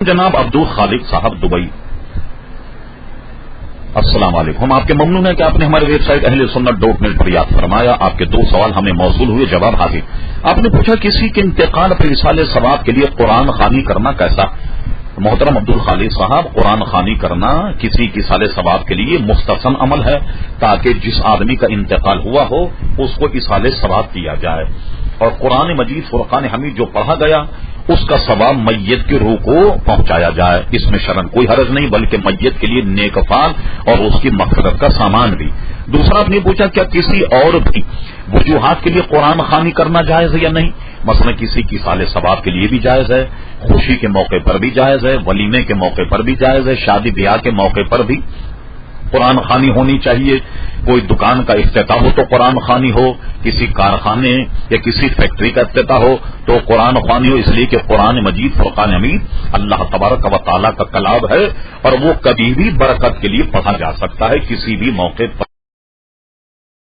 جناب عبدال خالق صاحب دبئی، السلام علیکم. ہم آپ کے ممنون ہیں کہ آپ نے ہماری ویب سائٹ اہلسنت.net پر یاد فرمایا. آپ کے 2 سوال ہمیں موصول ہوئے، جواب حاضر. آپ نے پوچھا کسی کے انتقال پر ایصال ثواب کے لیے قرآن خوانی کرنا کیسا؟ محترم عبدال خالق صاحب، قرآن خوانی کرنا کسی کی ایصال ثواب کے لیے مستحسن عمل ہے، تاکہ جس آدمی کا انتقال ہوا ہو اس کو ایصال ثواب کیا جائے. اور قرآن مجید فرقان حمید جو پڑھا گیا اس کا ثواب میت کی روح کو پہنچایا جائے، اس میں شرن کوئی حرج نہیں، بلکہ میت کے لیے نیک افعال اور اس کی مغفرت کا سامان بھی. دوسرا آپ نے پوچھا کیا کسی اور بھی وجوہات کے لیے قرآن خوانی کرنا جائز ہے یا نہیں؟ مثلا کسی کی ایصال ثواب کے لیے بھی جائز ہے، خوشی کے موقع پر بھی جائز ہے، ولیمے کے موقع پر بھی جائز ہے، شادی بیاہ کے موقع پر بھی قرآن خوانی ہونی چاہیے. کوئی دکان کا افتتاح ہو تو قرآن خوانی ہو، کسی کارخانے یا کسی فیکٹری کا افتتاح ہو تو قرآن خوانی ہو، اس لیے کہ قرآن مجید فرقان حمید اللہ تبارک و تعالیٰ کا کلام ہے اور وہ کبھی بھی برکت کے لیے پڑھا جا سکتا ہے کسی بھی موقع پر.